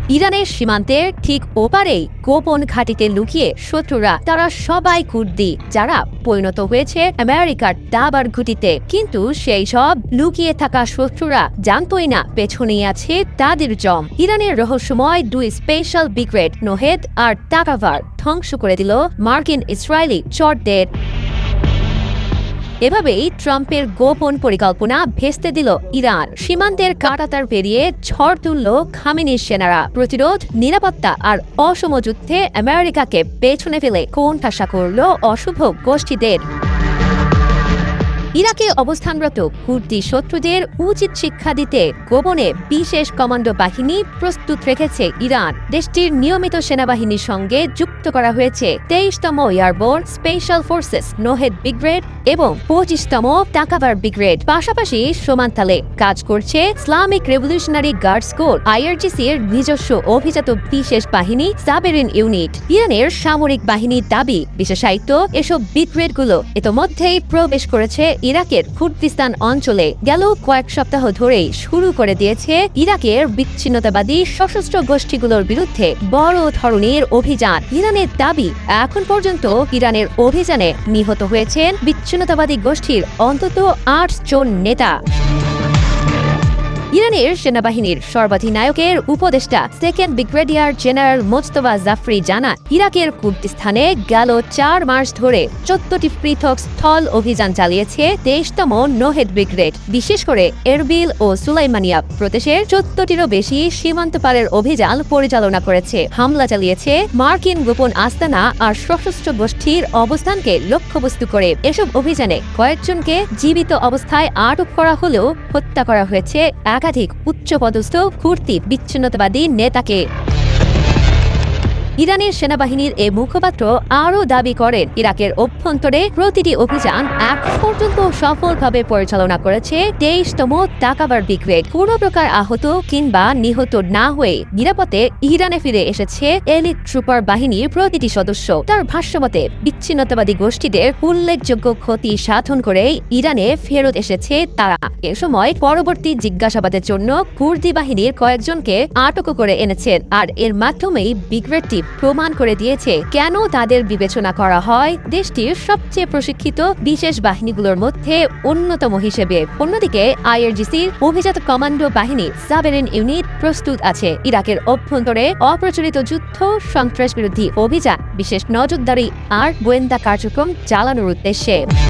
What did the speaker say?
ইরানের সীমান্তের ঠিক ওপারেই গোপন ঘাঁটিতে লুকিয়ে শত্রুরা তারা সবাই কুর্দি, যারা পরিণত হয়েছে আমেরিকার দাবার ঘুঁটিতে। কিন্তু সেই সব লুকিয়ে থাকা শত্রুরা জানতোই না পেছনেই আছে তাদের জম। ইরানের রহস্যময় দুই স্পেশাল ব্রিগেড নোহেদ আর তাকাভার ধ্বংস করে দিল মার্কিন ইসরায়েলি চটদের। এভাবেই ট্রাম্পের গোপন পরিকল্পনা ভেস্তে দিল ইরান। সীমান্তের কাঁটাতার পেরিয়ে ঝড় তুলল খামেনির সেনারা। প্রতিরোধ, নিরাপত্তা আর অসম যুদ্ধে আমেরিকাকে পেছনে ফেলে কোণঠাসা করল অশুভ গোষ্ঠীদের। ইরাকে অবস্থানরত কুর্দি শত্রুদের উচিত শিক্ষা দিতে গোপনে বিশেষ কমান্ডো বাহিনী প্রস্তুত রেখেছে ইরান। দেশটির নিয়মিত সেনাবাহিনীর সঙ্গে যুক্ত করা হয়েছে 23তম এয়ারবোর্ন স্পেশাল ফোর্সেস নোহেদ ব্রিগেড এবং 25তম তাকাভার ব্রিগেড। পাশাপাশি সমানতালে কাজ করছে ইসলামিক রেভলিউশনারি গার্ডস কোর IRGC-র নিজস্ব অভিজাত বিশেষ বাহিনী সাবেরিন ইউনিট। ইরানের সামরিক বাহিনীর দাবি, বিশেষায়িত এসব ব্রিগেডগুলো ইতোমধ্যেই প্রবেশ করেছে ইরাকের কুর্দিস্তান অঞ্চলে। গেল কয়েক সপ্তাহ ধরেই শুরু করে দিয়েছে ইরাকের বিচ্ছিন্নতাবাদী সশস্ত্র গোষ্ঠীগুলোর বিরুদ্ধে বড় ধরনের অভিযান। ইরানের দাবি, এখন পর্যন্ত ইরানের অভিযানে নিহত হয়েছেন বিচ্ছিন্নতাবাদী গোষ্ঠীর অন্তত 8 জন নেতা। ইরানের সেনাবাহিনীর সর্বাধিনায়কের উপদেষ্টা second brigadier general Mojtaba Jafari জানান, ইরাকের কুর্দিস্তানে গেল 4 মাস ধরে 14টি পৃথক স্থল অভিযান চালিয়েছে 23তম নোহেদ ব্রিগেড। বিশেষ করে এরবিল ও সুলাইমানিয়া প্রদেশের 14টিরও বেশি সীমান্ত পারের অভিযান পরিচালনা করেছে। হামলা চালিয়েছে মার্কিন গোপন আস্তানা আর সশস্ত্র গোষ্ঠীর অবস্থানকে লক্ষ্যবস্তু করে। এসব অভিযানে কয়েকজনকে জীবিত অবস্থায় আটক করা হলেও হত্যা করা হয়েছে একাধিক উচ্চপদস্থ কুর্দি বিচ্ছিন্নতাবাদী নেতাকে। ইরানের সেনাবাহিনীর এই মুখপাত্র আরও দাবি করেন, ইরাকের অভ্যন্তরে প্রতিটি অভিযান এখন পর্যন্ত সফলভাবে পরিচালনা করেছে 23তম তাকাভার ব্রিগেড। কোনো প্রকার আহত কিংবা নিহত না হয়ে নিরাপদে ইরানে ফিরে এসেছে এলিট ট্রুপার বাহিনীর প্রতিটি সদস্য। তার ভাষ্যমতে বিচ্ছিন্নতাবাদী গোষ্ঠীদের উল্লেখযোগ্য ক্ষতি সাধন করে ইরানে ফেরত এসেছে তারা। এ সময় পরবর্তী জিজ্ঞাসাবাদের জন্য কুর্দি বাহিনীর কয়েকজনকে আটক করে এনেছেন। আর এর মাধ্যমেই ব্রিগেডটি প্রমাণ করে দিয়েছে কেন তাদের বিবেচনা করা হয় দেশটির সবচেয়ে প্রশিক্ষিত বিশেষ বাহিনীগুলোর মধ্যে অন্যতম হিসেবে। অন্যদিকে IRGC-র অভিজাত কমান্ডো বাহিনী সাবেরিন ইউনিট প্রস্তুত আছে ইরাকের অভ্যন্তরে অপ্রচলিত যুদ্ধ, সন্ত্রাস বিরোধী অভিযান, বিশেষ নজরদারি আর গোয়েন্দা কার্যক্রম চালানোর উদ্দেশ্যে।